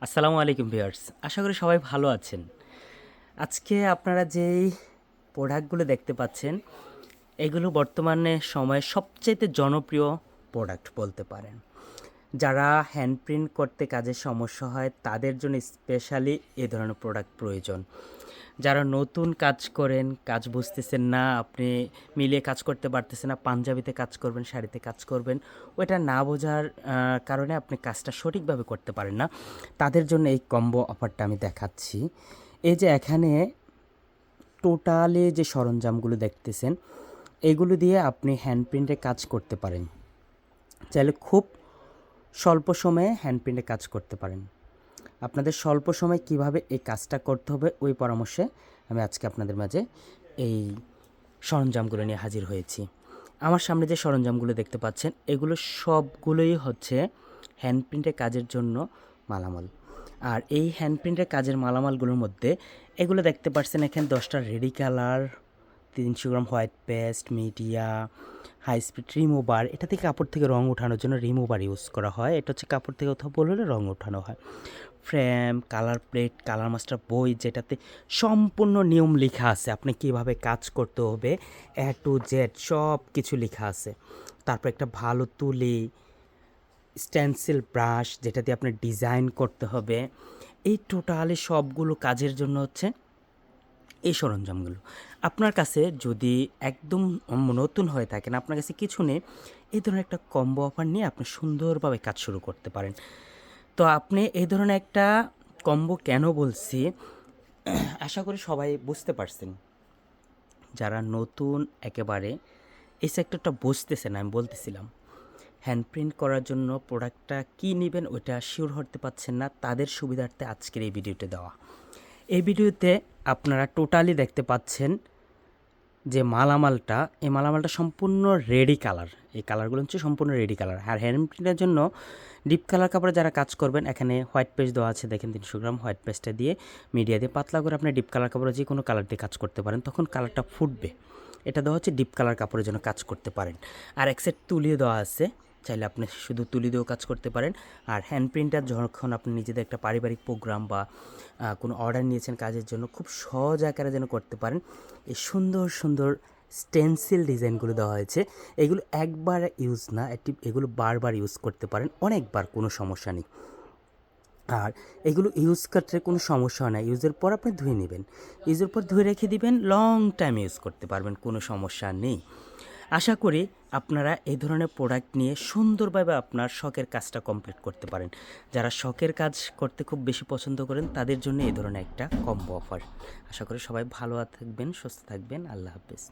আসসালামু আলাইকুম ভিউয়ার্স, আশা করি সবাই ভালো আছেন। আজকে আপনারা যেই প্রোডাক্টগুলো দেখতে পাচ্ছেন, এগুলো বর্তমানে সময়ে সবচাইতে জনপ্রিয় প্রোডাক্ট বলতে পারেন। যারা হ্যান্ড প্রিন্ট করতে কাজের সমস্যা হয় তাদের জন্য স্পেশালি এ ধরনের প্রোডাক্ট প্রয়োজন। যারা নতুন কাজ করেন, কাজ বুঝতেছেন না, আপনি মিলিয়ে কাজ করতে পারতেছেন না, পাঞ্জাবিতে কাজ করবেন, শাড়িতে কাজ করবেন, ওইটা না বোঝার কারণে আপনি কাজটা সঠিকভাবে করতে পারেন না, তাদের জন্য এই কম্বো অফারটা আমি দেখাচ্ছি। এই যে এখানে টোটালি যে সরঞ্জামগুলো দেখতেছেন, এগুলো দিয়ে আপনি হ্যান্ড প্রিন্টে কাজ করতে পারেন। চাইলে খুব স্বল্প সময়ে হ্যান্ড প্রিন্টে কাজ করতে পারেন। আপনাদের স্বল্প সময়ে কিভাবে এই কাজটা করতে হবে ওই পরামর্শে আমি আজকে আপনাদের মাঝে এই সরঞ্জামগুলো নিয়ে হাজির হয়েছি। আমার সামনে যে সরঞ্জামগুলো দেখতে পাচ্ছেন, এগুলো সবগুলোই হচ্ছে হ্যান্ড প্রিন্টের কাজের জন্য মালামাল। আর এই হ্যান্ড প্রিন্টের কাজের মালামালগুলোর মধ্যে এগুলো দেখতে পাচ্ছেন এখানে 10টা ready colour, 300 gram white paste, media, high speed remover. এটা থেকে কাপড় থেকে রং ওঠানোর জন্য রিমুভার ইউজ করা হয়। এটা হচ্ছে কাপড় থেকে কোথাও ভুল হলে রং ওঠানো হয়। Frame, colour plate, colour master বই, যেটাতে সম্পূর্ণ নিয়ম লেখা আছে, আপনি কিভাবে কাজ করতে হবে, এ টু জেড সব কিছু লেখা আছে। তারপর একটা ভালো তুলি, স্টেনসিল ব্রাশ, যেটা দিয়ে আপনি ডিজাইন করতে হবে। এই টোটালি সবগুলো কাজের জন্য হচ্ছে এই সরঞ্জামগুলো। আপনার কাছে যদি একদম নতুন হয়ে থাকেন, আপনার কাছে কিছু নেই, এই ধরনের একটা কম্বো অফার নিয়ে আপনি সুন্দরভাবে কাজ শুরু করতে পারেন। তো আপনি এই ধরনের একটা কম্বো কেন বলছি, আশা করি সবাই বুঝতে পারছেন। যারা নতুন একেবারে এই সেক্টরটা বুঝতেছেন, আমি বলতেছিলাম হ্যান্ড প্রিন্ট করার জন্য প্রোডাক্টটা কী নেবেন ওইটা শিওর হতে পারছেন না, তাদের সুবিধার্থে আজকের এই ভিডিওতে দেওয়া। এই ভিডিওতে আপনারা টোটালি দেখতে পাচ্ছেন যে মালামালটা, এই মালামালটা সম্পূর্ণ রেডি কালার। এই কালারগুলো হচ্ছে সম্পূর্ণ রেডি কালার। আর হ্যান্ড প্রিন্টের জন্য ডিপ কালার কাপড়ে যারা কাজ করবেন, এখানে হোয়াইট পেস্ট দেওয়া আছে, দেখেন 300 গ্রাম হোয়াইট পেস্টটা দিয়ে মিডিয়া দিয়ে পাতলা করে আপনি ডিপ কালার কাপড়ে যে কোনো কালার দিয়ে কাজ করতে পারেন, তখন কালারটা ফুটবে। এটা দেওয়া হচ্ছে ডিপ কালার কাপড়ের জন্য কাজ করতে পারেন। আর এক সেট তুলিয়ে দেওয়া আছে, চাইলে আপনি শুধু তুলি দিয়েও কাজ করতে পারেন। আর হ্যান্ড প্রিন্টার যখন আপনি নিজেদের একটা পারিবারিক প্রোগ্রাম বা কোনো অর্ডার নিয়েছেন কাজের জন্য, খুব সহজ আকারে যেন করতে পারেন, এই সুন্দর সুন্দর স্টেনসিল ডিজাইনগুলো দেওয়া হয়েছে। এগুলো একবার ইউজ না, এগুলো বারবার ইউজ করতে পারেন, অনেকবার, কোনো সমস্যা নেই। আর এগুলো ইউজ করতে কোনো সমস্যা হয় না, ইউজের পর আপনি ধুয়ে নেবেন, ইউজের পর ধুয়ে রেখে দিবেন, লং টাইম ইউজ করতে পারবেন, কোনো সমস্যা নেই। আশা করি আপনারা এই ধরনের প্রোডাক্ট নিয়ে সুন্দরভাবে আপনার শখের কাজটা কমপ্লিট করতে পারেন। যারা শখের কাজ করতে খুব বেশি পছন্দ করেন তাদের জন্য এই ধরনের একটা কম্বো অফার। আশা করি সবাই ভালো থাকবেন, সুস্থ থাকবেন। আল্লাহ হাফেজ।